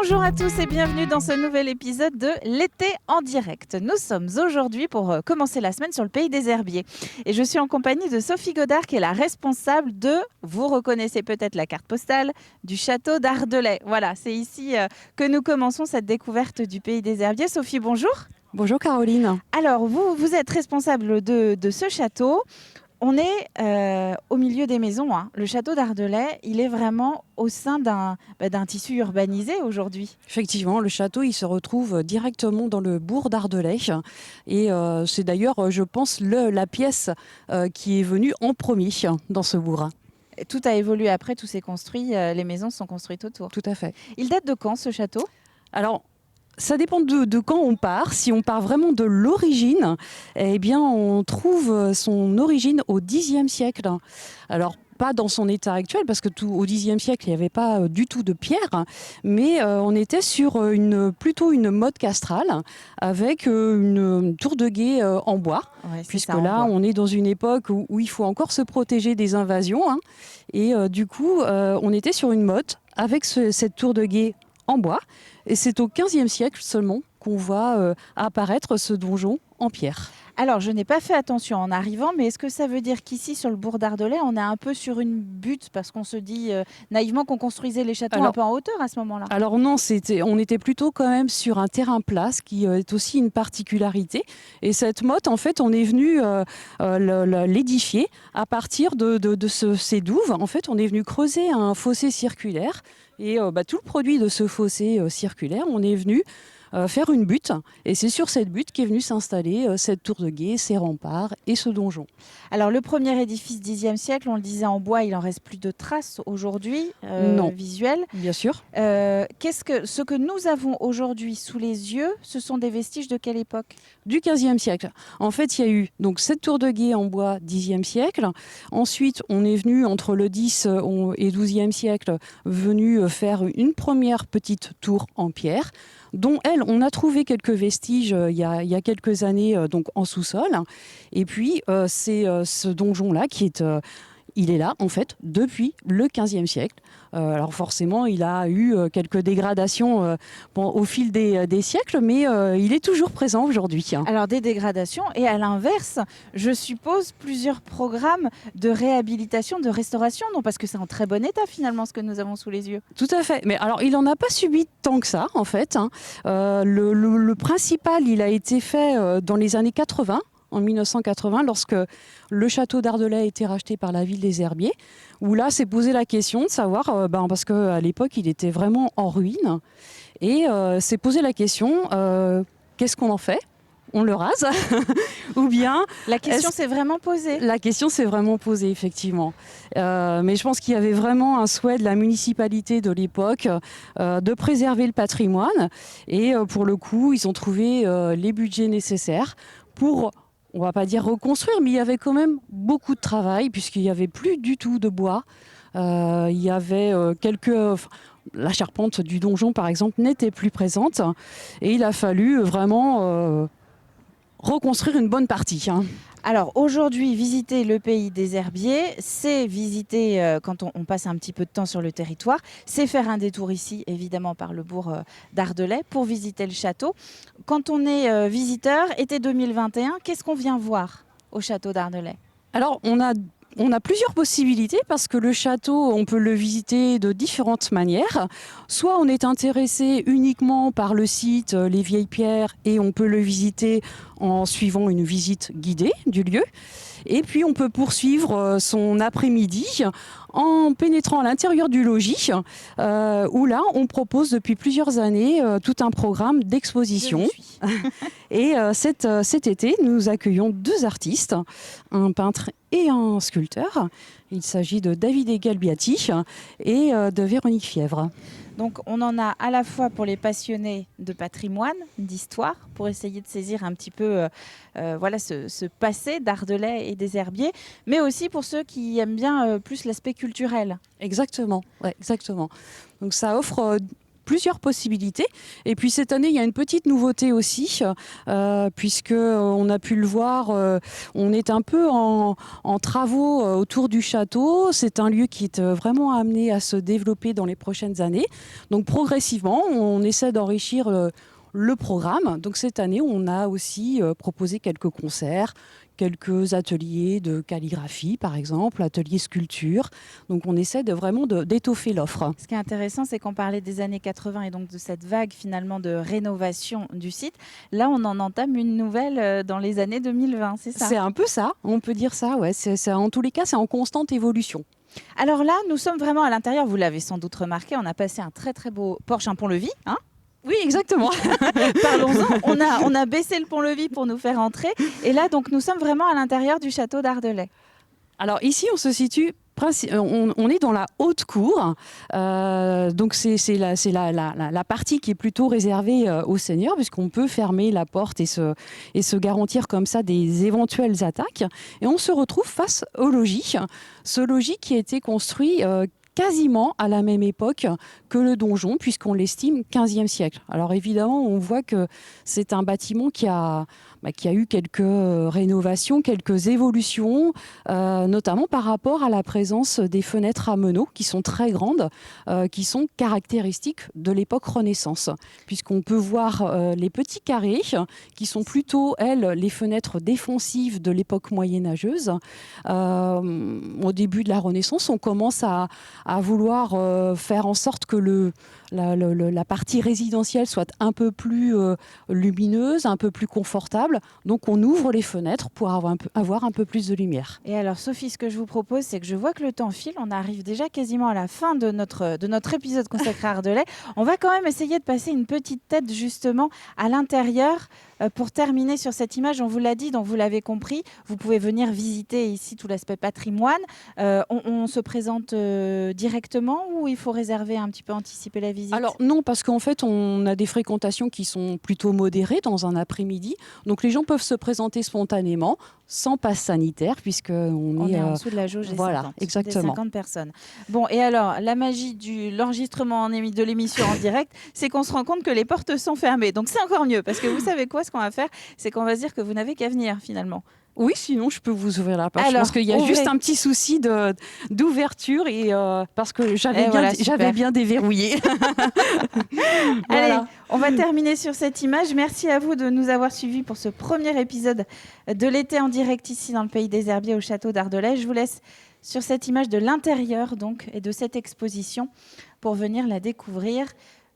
Bonjour à tous et bienvenue dans ce nouvel épisode de l'été en direct. Nous sommes aujourd'hui pour commencer la semaine sur le pays des herbiers. Et je suis en compagnie de Sophie Godard qui est la responsable de, vous reconnaissez peut-être la carte postale, du château d'Ardelais. Voilà, c'est ici que nous commençons cette découverte du pays des herbiers. Sophie, bonjour. Bonjour Caroline. Alors, vous êtes responsable de ce château. On est au milieu des maisons, hein. Le château d'Ardelais, il est vraiment au sein d'un tissu urbanisé aujourd'hui. Effectivement, le château, il se retrouve directement dans le bourg d'Ardelais. Et c'est d'ailleurs, je pense, la pièce qui est venue en premier dans ce bourg. Tout a évolué après, tout s'est construit, les maisons sont construites autour. Tout à fait. Il date de quand ce château ? Alors, ça dépend de quand on part. Si on part vraiment de l'origine, eh bien, on trouve son origine au Xe siècle. Alors, pas dans son état actuel, parce que au Xe siècle, il n'y avait pas du tout de pierre, mais on était sur plutôt une motte castrale, avec une tour de guet en bois, Ouais, puisque ça, là, on est dans une époque où il faut encore se protéger des invasions. Et du coup, on était sur une motte, avec cette tour de guet en bois. Et c'est au XVe siècle seulement qu'on voit apparaître ce donjon en pierre. Alors, je n'ai pas fait attention en arrivant, mais est-ce que ça veut dire qu'ici, sur le bourg d'Ardelais, on est un peu sur une butte, parce qu'on se dit naïvement qu'on construisait les châteaux un peu en hauteur à ce moment-là ? Alors non, on était plutôt quand même sur un terrain plat, ce qui est aussi une particularité. Et cette motte, en fait, on est venu l'édifier à partir de ces douves. En fait, on est venu creuser un fossé circulaire. Et tout le produit de ce fossé circulaire, on est venu faire une butte. Et c'est sur cette butte qu'est venue s'installer cette tour de guet, ces remparts et ce donjon. Alors, le premier édifice Xe siècle, on le disait en bois, il en reste plus de traces aujourd'hui, Non. visuelles. Bien sûr. Ce que nous avons aujourd'hui sous les yeux, ce sont des vestiges de quelle époque ? Du XVe siècle. En fait, il y a eu donc cette tour de guet en bois Xe siècle. Ensuite, on est venu entre le X et XIIe siècle, venu faire une première petite tour en pierre, dont on a trouvé quelques vestiges il y a quelques années donc en sous-sol. Et puis, c'est ce donjon-là qui est... il est là, en fait, depuis le XVe siècle. Alors forcément, il a eu quelques dégradations au fil des siècles, mais il est toujours présent aujourd'hui. Alors, des dégradations, et à l'inverse, je suppose plusieurs programmes de réhabilitation, de restauration, non, parce que c'est en très bon état, finalement, ce que nous avons sous les yeux. Tout à fait. Mais alors, il n'en a pas subi tant que ça, en fait. Le principal, il a été fait dans les années 80. En 1980, lorsque le château d'Ardelais a été racheté par la ville des Herbiers, où là s'est posé la question de savoir, parce qu'à l'époque il était vraiment en ruine, et s'est posé la question, qu'est-ce qu'on en fait ? On le rase ou bien... La question s'est vraiment posée. La question s'est vraiment posée, effectivement. Mais je pense qu'il y avait vraiment un souhait de la municipalité de l'époque de préserver le patrimoine. Et pour le coup, ils ont trouvé les budgets nécessaires pour... On ne va pas dire reconstruire, mais il y avait quand même beaucoup de travail, puisqu'il n'y avait plus du tout de bois. Il y avait la charpente du donjon, par exemple, n'était plus présente. Et il a fallu vraiment reconstruire une bonne partie. Alors aujourd'hui, visiter le pays des herbiers, c'est visiter, quand on passe un petit peu de temps sur le territoire, c'est faire un détour ici, évidemment par le bourg d'Ardelais, pour visiter le château. Quand on est visiteur, été 2021, qu'est-ce qu'on vient voir au château d'Ardelais ? Alors, on a plusieurs possibilités parce que le château, on peut le visiter de différentes manières. Soit on est intéressé uniquement par le site, les vieilles pierres, et on peut le visiter en suivant une visite guidée du lieu. Et puis on peut poursuivre son après-midi en pénétrant à l'intérieur du logis, où là on propose depuis plusieurs années tout un programme d'exposition. Et cet été, nous accueillons 2 artistes, un peintre et un sculpteur. Il s'agit de Davide Galbiati et de Véronique Fièvre. Donc on en a à la fois pour les passionnés de patrimoine, d'histoire, pour essayer de saisir un petit peu ce passé d'Ardelais et des Herbiers, mais aussi pour ceux qui aiment bien plus l'aspect culturel. Exactement, ouais, exactement. Donc ça offre plusieurs possibilités. Et puis cette année, il y a une petite nouveauté aussi, puisque on a pu le voir, on est un peu en travaux autour du château. C'est un lieu qui est vraiment amené à se développer dans les prochaines années. Donc progressivement, on essaie d'enrichir le programme. Donc cette année, on a aussi proposé quelques concerts, quelques ateliers de calligraphie, par exemple, ateliers sculpture. Donc on essaie vraiment d'étoffer l'offre. Ce qui est intéressant, c'est qu'on parlait des années 80 et donc de cette vague finalement de rénovation du site. Là, on en entame une nouvelle dans les années 2020, c'est ça? C'est un peu ça, on peut dire ça. Ouais. En tous les cas, c'est en constante évolution. Alors là, nous sommes vraiment à l'intérieur. Vous l'avez sans doute remarqué, on a passé un très très beau porche, un pont-levis, hein? Oui, exactement. Parlons-en. On a baissé le pont-levis pour nous faire entrer. Et là, donc, nous sommes vraiment à l'intérieur du château d'Ardelais. Alors ici, on se situe. On est dans la haute cour, donc c'est la partie qui est plutôt réservée aux seigneurs, puisqu'on peut fermer la porte et se garantir comme ça des éventuelles attaques. Et on se retrouve face au logis, ce logis qui a été construit quasiment à la même époque que le donjon, puisqu'on l'estime 15e siècle. Alors évidemment, on voit que c'est un bâtiment qui a eu quelques rénovations, quelques évolutions, notamment par rapport à la présence des fenêtres à meneaux, qui sont très grandes, qui sont caractéristiques de l'époque Renaissance, puisqu'on peut voir les petits carrés, qui sont plutôt, les fenêtres défensives de l'époque moyenâgeuse. Au début de la Renaissance, on commence à vouloir faire en sorte que la partie résidentielle soit un peu plus lumineuse, un peu plus confortable. Donc on ouvre les fenêtres pour avoir un peu plus de lumière. Et alors Sophie, ce que je vous propose, c'est que je vois que le temps file. On arrive déjà quasiment à la fin de notre épisode consacré à Ardelais. On va quand même essayer de passer une petite tête justement à l'intérieur. Pour terminer sur cette image, on vous l'a dit, donc vous l'avez compris, vous pouvez venir visiter ici tout l'aspect patrimoine. On se présente directement ou il faut réserver un petit peu, anticiper la visite? Alors non, parce qu'en fait, on a des fréquentations qui sont plutôt modérées dans un après-midi. Donc les gens peuvent se présenter spontanément, sans passe sanitaire, puisqu'on est en dessous de la jauge des 50, exactement. Des 50 personnes. Bon, et alors, la magie de l'enregistrement de l'émission en direct, c'est qu'on se rend compte que les portes sont fermées. Donc c'est encore mieux, parce que vous savez quoi, ce qu'on va faire, c'est qu'on va se dire que vous n'avez qu'à venir finalement. Oui, sinon je peux vous ouvrir la porte. Alors, je pense qu'il y a juste un petit souci d'ouverture et parce que j'avais bien déverrouillé. Voilà. Allez, on va terminer sur cette image. Merci à vous de nous avoir suivis pour ce premier épisode de l'été en direct ici dans le Pays des Herbiers au château d'Ardelais. Je vous laisse sur cette image de l'intérieur donc et de cette exposition pour venir la découvrir.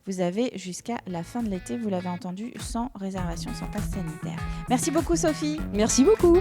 Vous avez jusqu'à la fin de l'été, vous l'avez entendu, sans réservation, sans passe sanitaire. Merci beaucoup Sophie. Merci beaucoup.